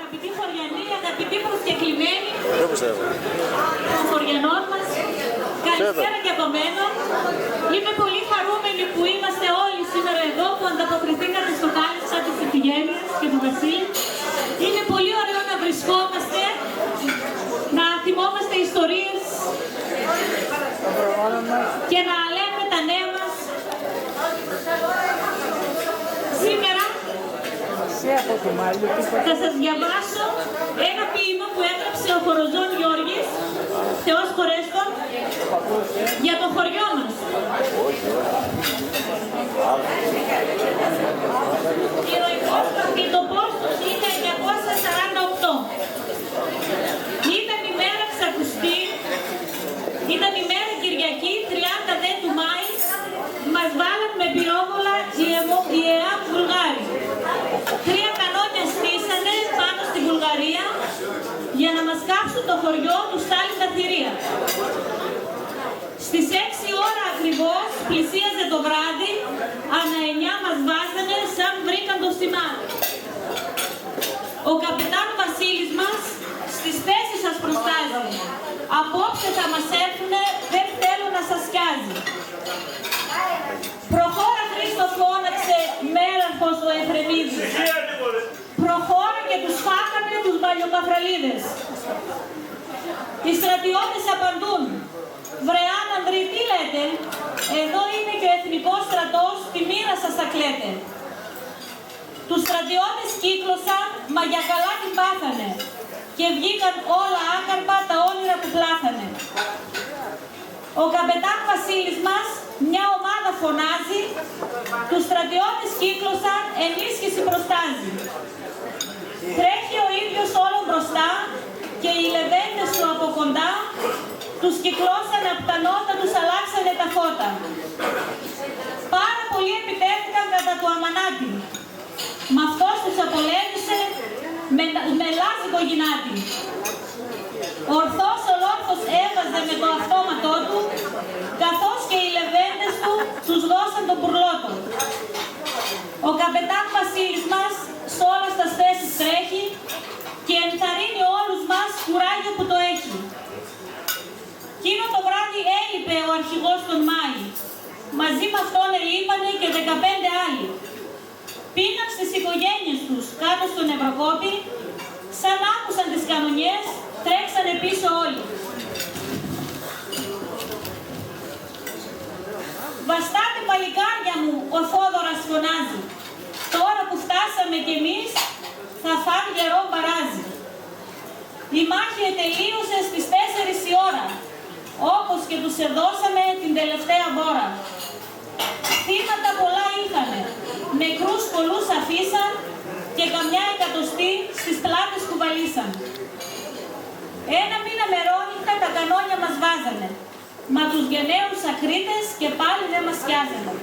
αγαπητοί χωριανοί, αγαπητοί προσκεκλημένοι των χωριανών μας, καλησπέρα και από μένα. Είμαι πολύ χαρούμενη που είμαστε όλοι σήμερα εδώ, που ανταποκριθήκατε στο κάλεσμα της Ιφηγένειας και του Βασίλη. Είναι πολύ ωραίο να βρισκόμαστε, να θυμόμαστε ιστορίες και να λέμε τα νέα μας. Σήμερα θα σας διαβάσω ένα ποίημα που έγραψε ο Χοροζών Γιώργης, Θεός χωρέστον, για το χωριό μας. Ηρωικός πρωτοτυπός του 1948. Ήταν η μέρα ξακουστή, ήταν η μέρα Κυριακή, 30 δε του Μάη, μας βάλαν με πυρόβολα οι ΕΑΜ Βουλγάροι. 3 κανόνια στήσανε πάνω στη Βουλγαρία για να μας κάψουν το χωριό του Στάλιν τα θηρία. Στις 6 ώρα ακριβώς πλησίαζε το βράδυ, ανά 9 μας βάζανε σαν βρήκαν το σημάδι. Ο καπετάν Βασίλης μας στις θέσεις σας προστάζει. Απόψε θα μας έρθουνε, δεν θέλω να σας σκιάζει. Προχώρα Χρήστο, φώναξε μέραρχος ο Εφρεμίδης. Προχώρα και τους φάκανε τους βαλιοκαφραλίδες. Οι στρατιώτες απαντούν. Βρε άνανδροι, τι λέτε, εδώ είναι και ο εθνικός στρατός, τη μοίρα σας θα κλαίτε. Τους στρατιώτες κύκλωσαν, μα για καλά την πάθανε και βγήκαν όλα άκαρπα τα όνειρα που πλάθανε. Ο καπετάν Βασίλης μας μια ομάδα φωνάζει, τους στρατιώτες κύκλωσαν, ενίσχυση προστάζει. Τρέχει ο ίδιος όλο μπροστά και οι λεβέντες του από κοντά τους κυκλώσανε απ' τα νότα, τους αλλάξανε τα φώτα. Πάρα πολλοί επιτέθηκαν κατά του Αμανάτη. Μ' αυτός τους απολέμησε με λάζικο γυνάτη. Ορθός ολόρθος έβαζε με το αυτόματό του, καθώς και οι λεβέντες του τους δώσαν τον πουρλότο. Ο καπετάν Βασίλης μας σ' όλα στα θέσεις τρέχει και ενθαρρύνει όλους μας κουράγιο που το έχει. Εκείνο το βράδυ έλειπε ο αρχηγός των Μάη. Μαζί με αυτόν ελείπανε και 15 άλλοι. Πήγαν στις οικογένειες τους κάτω στον Ευρωκόπη, σαν άκουσαν τις κανονιές, τρέξανε πίσω όλοι. «Βαστάτε παλικάρια μου», ο Θόδωρας φωνάζει. «Τώρα που φτάσαμε κι εμείς, θα φάμε γερό μπαράζι». Η μάχη ετελείωσε στις 4 η ώρα, όπως και τους εδώσαμε την τελευταία μπόρα. Θύματα πολλά είχανε, νεκρούς πολλούς αφήσαν και καμιά εκατοστή στις πλάτες κουβαλήσαν. 1 μήνα μερόνυχτα τα κανόνια μας βάζανε, μα τους γενναίους ακρίτες και πάλι δεν μας σκιάζανε.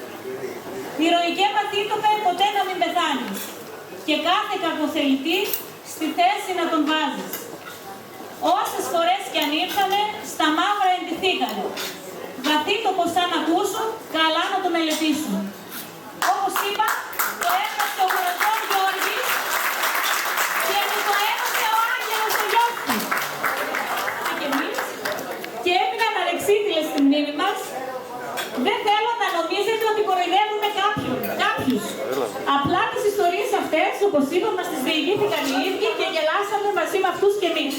Ηρωικέ Πατήτοπε, ποτέ να μην πεθάνεις και κάθε κακοθελητή στη θέση να τον βάζεις. Όσες φορές κι αν ήρθανε, στα μαύρα εντυθήκανε. Βαθύ το πως αν ακούσουν, καλά να το μελετήσουν. Όπως είπα, το έγραψε ο Χοροζών Γιώργης και μου το έγραψε ο Άγγελος ο γιος του. Και εμείς, και έμειναν ανεξίτηλες στη μνήμη μας. Δεν θέλω να νομίζετε ότι κοροϊδεύουμε κάποιους. Απλά τις ιστορίες αυτές, όπως είπα, μας τις διηγήθηκαν οι ίδιοι και γελάσαμε μαζί με αυτούς και εμείς.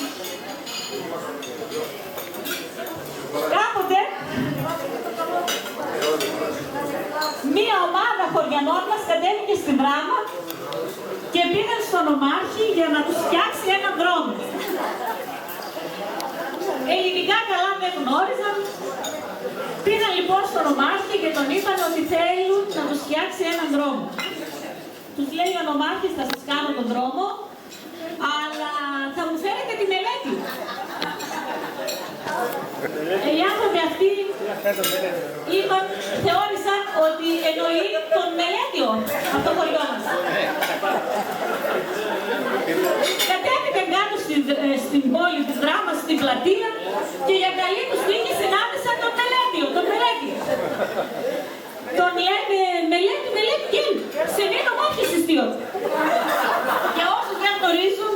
Κάποτε, μία ομάδα χωριανών μας κατέβηκε στην Δράμα και πήγαν στον Ομάρχη για να τους φτιάξει έναν δρόμο. Ελληνικά καλά δεν γνώριζαν. Πήγαν λοιπόν στον Ομάρχη και τον είπαν ότι θέλουν να τους φτιάξει έναν δρόμο. Τους λέει ο Ομάρχης, θα σας κάνω τον δρόμο, αλλά θα μου φέρετε τη μελέτη. Οι άνθρωποι αυτοί θεώρησαν ότι εννοεί τον μελέτιο από το χωριό μας. Κατέβηκαν κάτω στην πόλη της Δράμας, στην πλατεία και για καλή τους τύχη συνάντησαν τον μελέτιο. Τον λένε μελέτη και σε μείνω μάχη συστήριο. Για όσους δεν γνωρίζουν,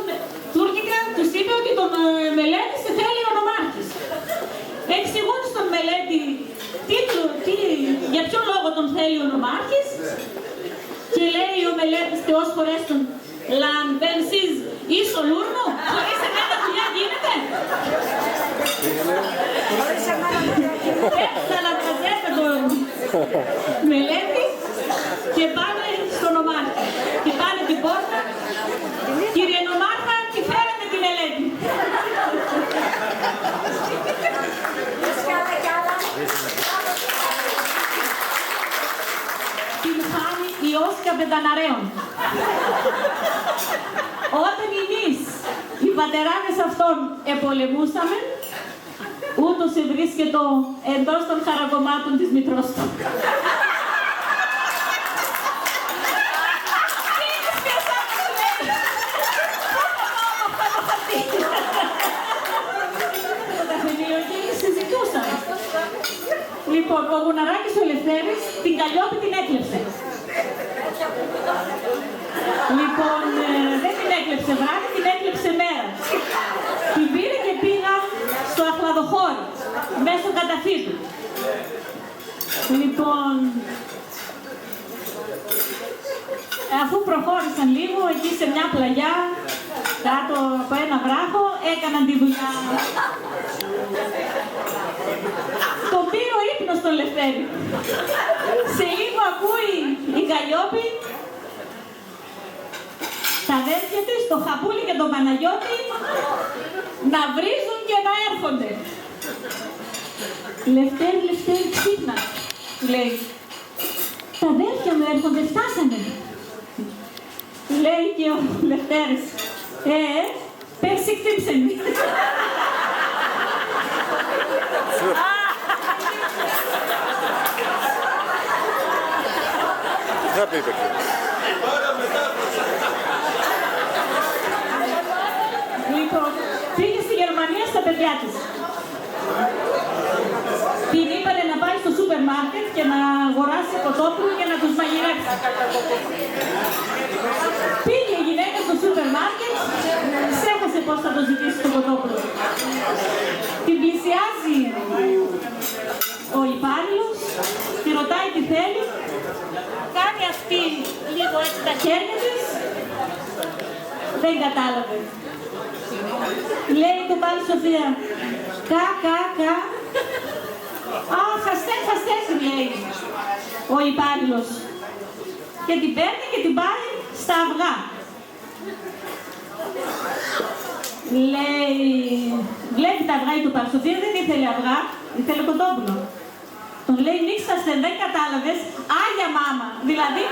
φορές τον λαμπενσίζ ή στο λούρνο, χωρίς εμένα δουλειά γίνεται. Πέφτουν τα λαμπαζέτα το μελέτη και πάνε στον νομάρχη. Και πάνε την πόρτα, κύριε νομάρχα, τι φέρετε τη μελέτη. Την χάνει η Όσκα Πενταναρέων. Όταν εμείς, οι πατεράδες αυτών, επολεμούσαμε, ούτως ευρίσκετο εντός των χαρακομμάτων της μητρός του. Λοιπόν, ο Γουναράκης ο Ελευθέρης την Καλλιόπη την έκλεψε. Λοιπόν, δεν την έκλεψε βράδυ, την έκλεψε μέρα. Την πήρε και πήγα στο Αχλαδοχώρι, μέσω καταφύτου. Λοιπόν, αφού προχώρησαν λίγο, εκεί σε μια πλαγιά, κάτω από ένα βράχο, έκαναν τη δουλειά. Τον πήρε ο ύπνος τον Λευτέρη. Σε λίγο ακούει η Καλλιόπη τα αδέρφια της, το Χαπούλη και τον Παναγιώτη, να βρίζουν και να έρχονται. Λευτέρη, Λευτέρη, ξύπνα, λέει. Τα αδέρφια μου έρχονται, φτάσανε. Λέει και ο Λευτέρης, πέρσι χτύψε-μη. Θα πείτε και. Λοιπόν, πήγε στη Γερμανία στα παιδιά της. Την είπανε να πάει στο σούπερ μάρκετ και να αγοράσει κοτόπουλο και να τους μαγειρέψει. Πήγε η γυναίκα στο σούπερ μάρκετ, ξέχασε πώς θα το ζητήσει το κοτόπουλο. Την πλησιάζει ο υπάλληλος, τη ρωτάει τι θέλει, κάνει αυτή λίγο έτσι τα χέρια της, δεν κατάλαβε. Λέει το πάλι Σοφία, κα. Α, χαστές, λέει ο υπάλληλος. Και την παίρνει και την πάει στα αυγά. Λέει, βλέπει τα αυγά του Παρσοφία, δεν ήθελε αυγά, ήθελε κοτόπουλο. Τον λέει, νύξαστε, δεν κατάλαβες, άγια μάμα, δηλαδή